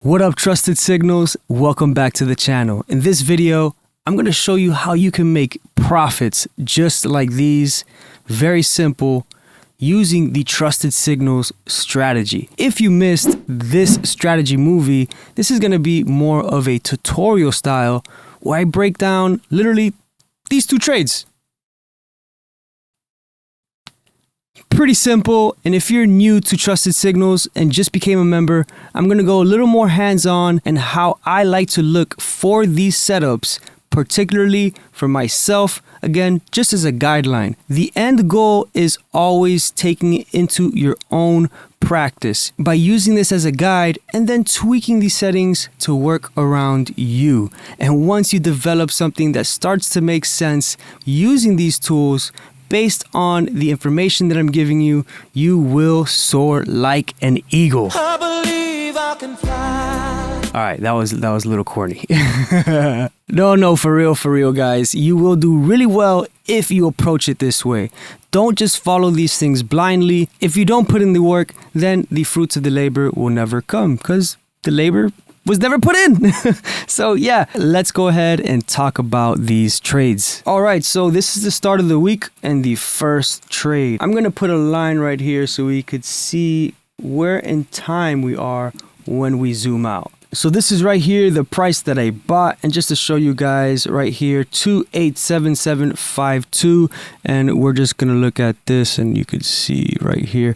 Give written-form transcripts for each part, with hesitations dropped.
What up, Trusted Signals? Welcome back to the channel. In this video, I'm going to show you how you can make profits just like these. Very simple, using the Trusted Signals strategy. If you missed this strategy movie, this is going to be more of a tutorial style where I break down literally these two trades. Pretty simple, and if you're new to Trusted Signals and just became a member, I'm going to go a little more hands-on and how I like to look for these setups, particularly for myself, again, just as a guideline. The end goal is always taking it into your own practice by using this as a guide and then tweaking these settings to work around you. And once you develop something that starts to make sense using these tools, based on the information that I'm giving you, you will soar like an eagle. I believe I can fly. All right, that was a little corny. No, for real, guys. You will do really well if you approach it this way. Don't just follow these things blindly. If you don't put in the work, then the fruits of the labor will never come because the labor was never put in. So yeah, let's go ahead and talk about these trades. All right, so this is the start of the week and the first trade. I'm gonna put a line right here so we could see where in time we are when we zoom out. So this is right here, the price that I bought, and just to show you guys right here, 287752, and we're just gonna look at this and you could see right here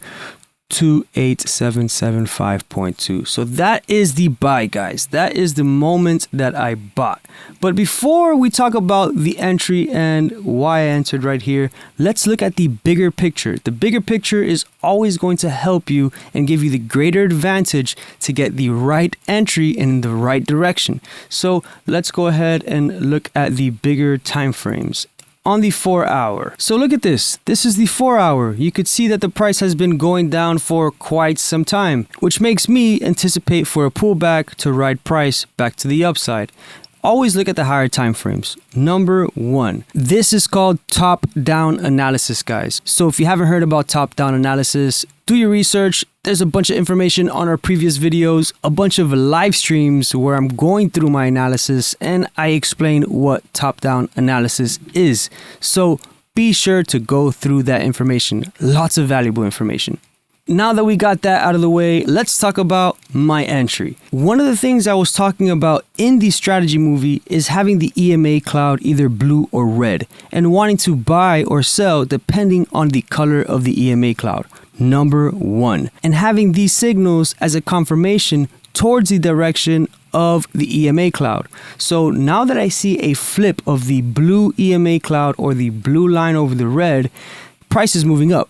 28775.2. So that is the buy, guys. That is the moment that I bought. But before we talk about the entry and why I entered right here, let's look at the bigger picture. The bigger picture is always going to help you and give you the greater advantage to get the right entry in the right direction. So let's go ahead and look at the bigger time frames. On the 4 hour. So look at this. This is the 4 hour. You could see that the price has been going down for quite some time, which makes me anticipate for a pullback to ride price back to the upside. Always look at the higher time frames. Number one, this is called top-down analysis, guys. So if you haven't heard about top-down analysis, do your research. There's a bunch of information on our previous videos, a bunch of live streams where I'm going through my analysis and I explain what top-down analysis is. So be sure to go through that information. Lots of valuable information. Now that we got that out of the way, let's talk about my entry. One of the things I was talking about in the strategy movie is having the EMA cloud either blue or red and wanting to buy or sell depending on the color of the EMA cloud. Number one, and having these signals as a confirmation towards the direction of the EMA cloud. So now that I see a flip of the blue EMA cloud or the blue line over the red, price is moving up.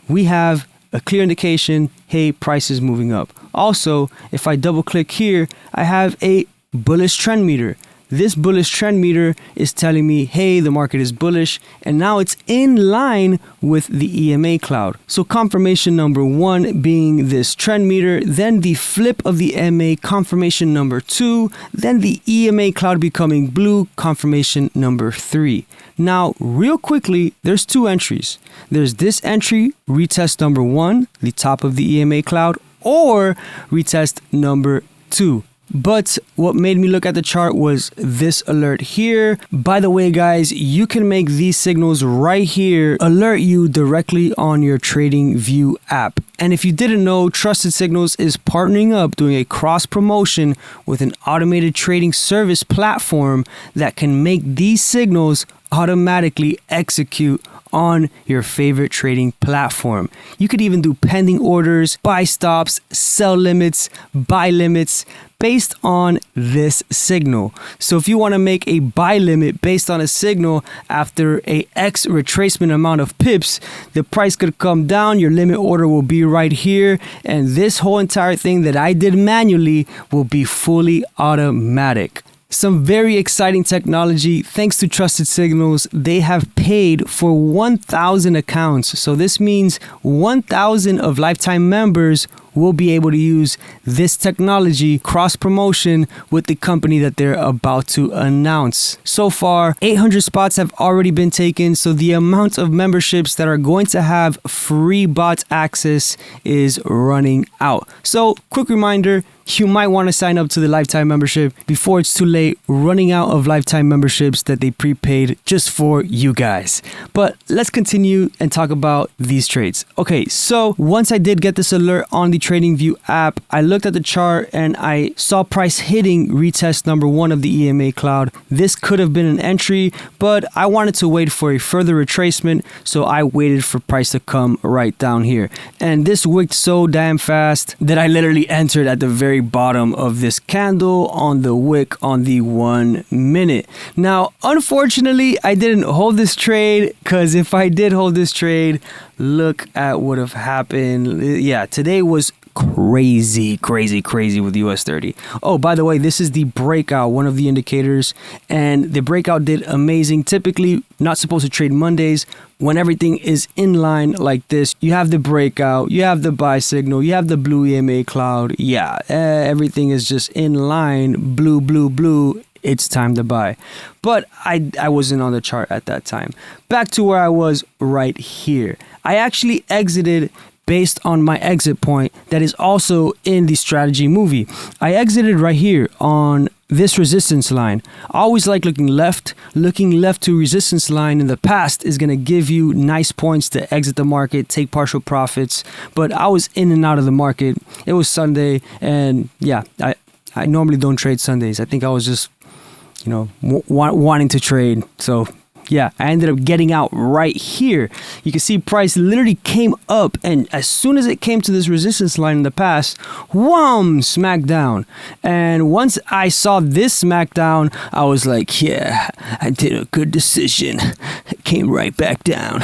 We have a clear indication, hey, price is moving up. Also, if I double click here, I have a bullish trend meter. This bullish trend meter is telling me, hey, the market is bullish, and now it's in line with the EMA cloud. So confirmation number one being this trend meter, then the flip of the EMA, confirmation number two, then the EMA cloud becoming blue, confirmation number three. Now, real quickly, there's two entries. There's this entry, retest number one, the top of the EMA cloud, or retest number two. But what made me look at the chart was this alert here. By the way, guys, you can make these signals right here alert you directly on your TradingView app. And if you didn't know, Trusted Signals is partnering up doing a cross promotion with an automated trading service platform that can make these signals automatically execute on your favorite trading platform. You could even do pending orders, buy stops, sell limits, buy limits based on this signal. So if you want to make a buy limit based on a signal after a X retracement amount of pips, the price could come down, your limit order will be right here, and this whole entire thing that I did manually will be fully automatic. Some very exciting technology. Thanks to Trusted Signals, they have paid for 1,000 accounts. So this means 1,000 of lifetime members will be able to use this technology cross promotion with the company that they're about to announce. So far, 800 spots have already been taken, so the amount of memberships that are going to have free bot access is running out. So, quick reminder, you might want to sign up to the lifetime membership before it's too late, running out of lifetime memberships that they prepaid just for you guys. But let's continue and talk about these trades. Okay, so once I did get this alert on the TradingView app, I looked at the chart and I saw price hitting retest number 1 of the EMA cloud. This could have been an entry, but I wanted to wait for a further retracement, so I waited for price to come right down here. And this wicked so damn fast that I literally entered at the very bottom of this candle on the wick on the 1 minute. Now, unfortunately, I didn't hold this trade, because if I did hold this trade, look at what have happened. Yeah, today was crazy with Us30. Oh, by the way, this is the breakout, one of the indicators, and the breakout did amazing. Typically not supposed to trade Mondays. When everything is in line like this, you have the breakout, you have the buy signal, you have the blue EMA cloud. Yeah, everything is just in line, blue. It's time to buy. But I wasn't on the chart at that time. Back to where I was right here. I actually exited based on my exit point that is also in the strategy movie. I exited right here on this resistance line. I always like looking left. Looking left to resistance line in the past is going to give you nice points to exit the market, take partial profits. But I was in and out of the market. It was Sunday, and yeah, I normally don't trade Sundays. I think I was just, wanting to trade. So yeah, I ended up getting out right here. You can see price literally came up, and as soon as it came to this resistance line in the past, wham, smack down. And once I saw this smack down, I was like, yeah, I did a good decision. It came right back down.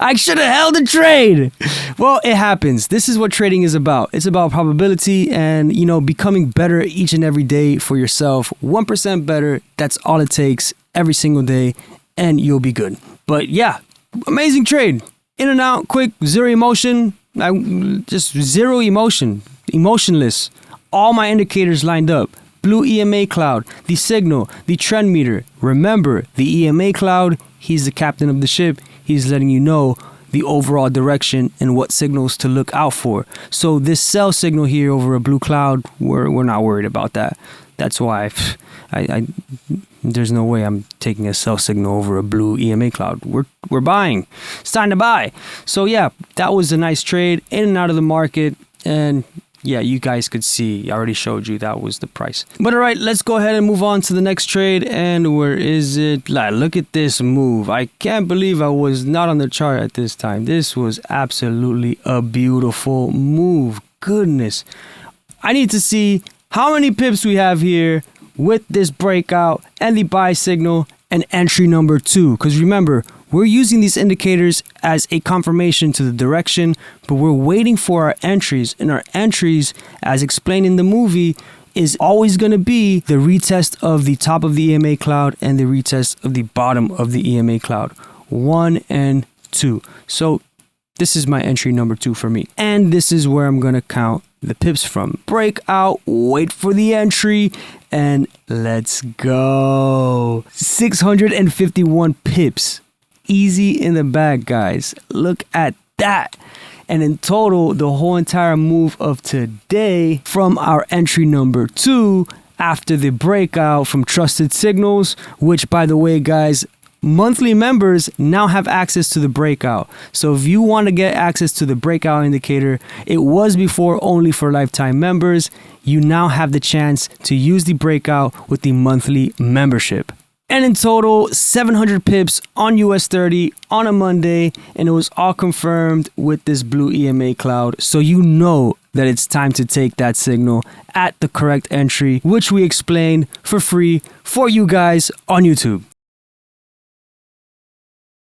I should have held the trade. Well, it happens. This is what trading is about. It's about probability and, becoming better each and every day for yourself. 1% better. That's all it takes every single day, and you'll be good. But yeah, amazing trade. In and out, quick, zero emotion. Just zero emotion. Emotionless. All my indicators lined up. Blue EMA cloud, the signal, the trend meter. Remember, the EMA cloud, he's the captain of the ship. He's letting you know the overall direction and what signals to look out for. So this sell signal here over a blue cloud, we're not worried about that. That's why there's no way I'm taking a sell signal over a blue EMA cloud. We're buying. It's time to buy. So yeah, that was a nice trade in and out of the market. And yeah, you guys could see, I already showed you that was the price. But all right, let's go ahead and move on to the next trade. And where is it? Look at this move. I can't believe I was not on the chart at this time. This was absolutely a beautiful move. Goodness. I need to see how many pips we have here with this breakout and the buy signal and entry number 2. Because remember, we're using these indicators as a confirmation to the direction, but we're waiting for our entries. And our entries, as explained in the movie, is always going to be the retest of the top of the EMA cloud and the retest of the bottom of the EMA cloud. 1 and 2. So this is my entry number 2 for me. And this is where I'm going to count the pips from. Breakout, wait for the entry, and let's go. 651 pips. Easy in the bag, guys. Look at that. And in total, the whole entire move of today from our entry number 2 after the breakout from TrustedSignals, which, by the way, guys, monthly members now have access to the breakout. So if you want to get access to the breakout indicator, it was before only for lifetime members. You now have the chance to use the breakout with the monthly membership. And in total, 700 pips on Us30 on a Monday, and it was all confirmed with this blue EMA cloud. So you know that it's time to take that signal at the correct entry, which we explained for free for you guys on YouTube.